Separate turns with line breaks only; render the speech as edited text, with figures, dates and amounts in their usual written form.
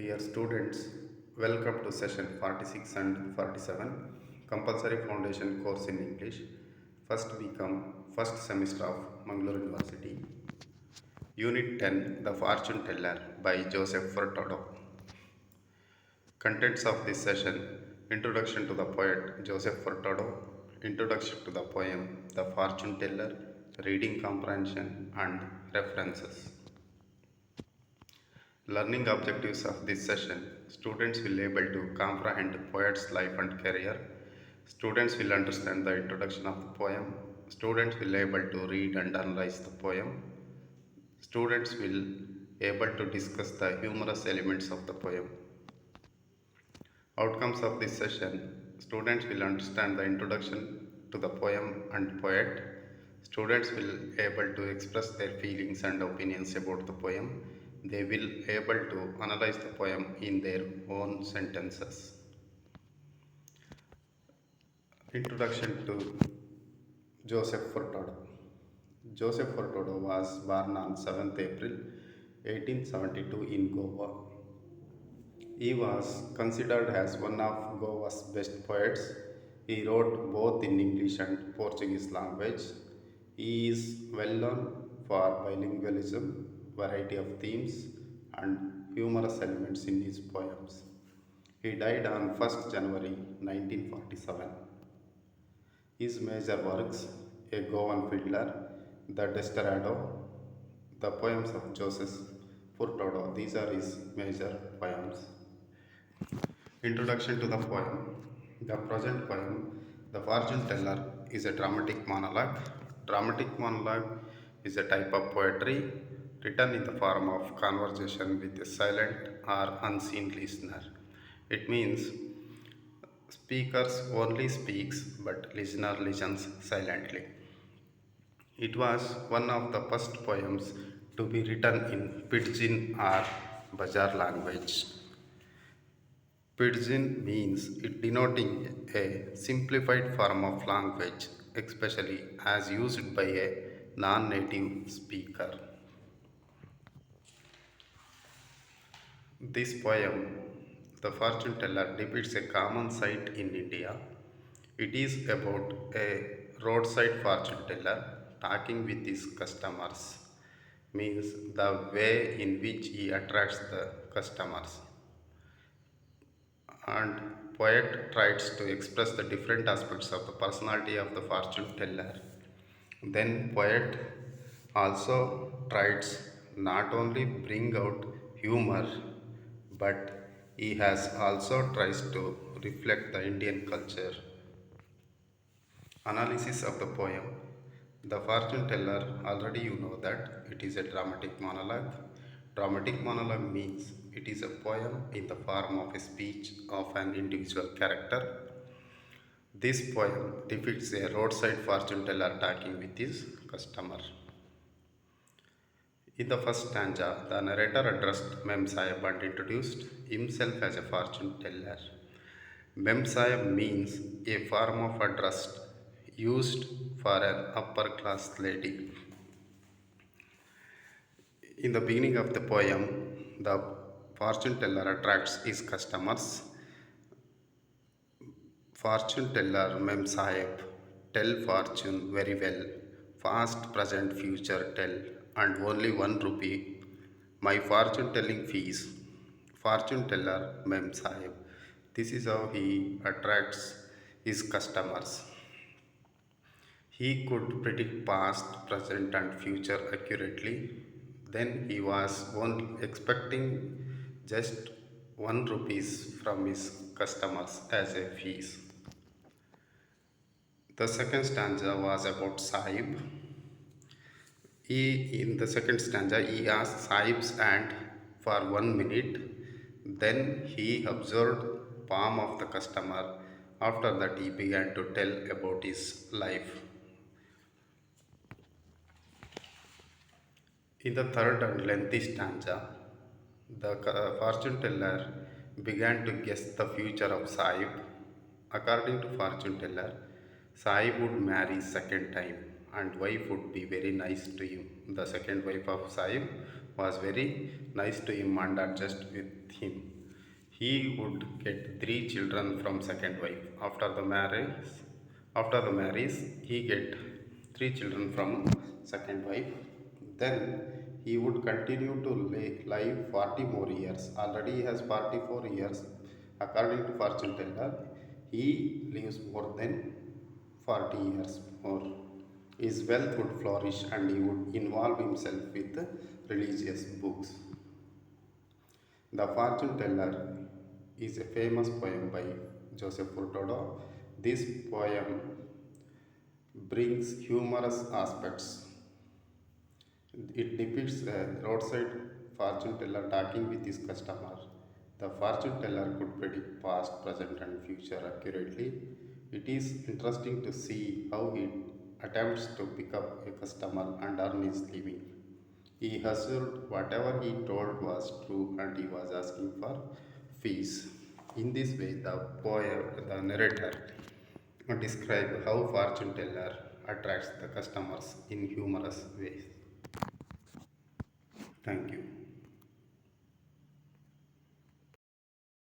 Dear students, welcome to session 46 and 47, compulsory foundation course in English. First we come first semester of Mangalore University. Unit 10, The Fortune Teller by Joseph Furtado. Contents of this session: Introduction to the poet Joseph Furtado, Introduction to the poem The Fortune Teller, Reading Comprehension and References. Learning objectives of this session: students will able to comprehend poet's life and career. Students will understand the introduction of the poem. Students will able to read and analyze the poem. Students will able to discuss the humorous elements of the poem. Outcomes of this session: students will understand the introduction to the poem and poet. Students will able to express their feelings and opinions about the poem. They will able to analyze the poem in their own sentences. Introduction to Joseph Furtado. Joseph Furtado was born on 7th April 1872 in Goa. He was considered as one of Goa's best poets. He wrote both in English and Portuguese language. He is well known for bilingualism, variety of themes, and humorous elements in his poems. He died on 1st January 1947. His major works: A Goan Fiddler, The Desperado, the poems of Joseph Furtado. These are his major poems. Introduction to the poem. The present poem, The Fortune Teller, is a dramatic monologue. Dramatic monologue is a type of poetry written in the form of conversation with a silent or unseen listener. It means speakers only speaks but listener listens silently. It was one of the first poems to be written in Pidgin or Bajar language. Pidgin means it denoting a simplified form of language, especially as used by a non-native speaker. This poem, The Fortune Teller, depicts a common sight in India. It is about a roadside fortune teller talking with his customers, means the way in which he attracts the customers. And poet tries to express the different aspects of the personality of the fortune teller. Then poet also tries not only bring out humor, but he has also tries to reflect the Indian culture. Analysis of the poem. The fortune teller, already you know that it is a dramatic monologue. Dramatic monologue means it is a poem in the form of a speech of an individual character. This poem depicts a roadside fortune teller talking with his customer. In the first stanza, the narrator addressed Mem Sahib and introduced himself as a fortune teller. Mem Sahib means a form of address used for an upper class lady. In the beginning of the poem, the fortune teller attracts his customers. Fortune teller Mem Sahib, tell fortune very well, past, present, future tell, and only 1 rupee. My fortune telling fees. Fortune teller Mem Sahib. This is how he attracts his customers. He could predict past, present, and future accurately. Then he was only expecting just 1 rupees from his customers as a fees. The second stanza was about Sahib. In the second stanza, he asked Sahib's hand for 1 minute. Then he observed palm of the customer. After that, he began to tell about his life. In the third and lengthy stanza, the fortune teller began to guess the future of Sahib. According to fortune teller, Sahib would marry second time and wife would be very nice to him. The second wife of Sahib was very nice to him and adjust with him. He would get three children from second wife. After the marriage, he get three children from second wife. Then he would continue to live 40 more years. Already he has 44 years. According to fortune teller, he lives more than 40 years more. His wealth would flourish and he would involve himself with religious books. The Fortune Teller is a famous poem by Joseph Furtado. This poem brings humorous aspects. It depicts a roadside fortune teller talking with his customer. The fortune teller could predict past, present, and future accurately. It is interesting to see how he attempts to pick up a customer and earn his living. He assured whatever he told was true and he was asking for fees. In this way, the narrator describes how fortune teller attracts the customers in humorous ways. Thank you.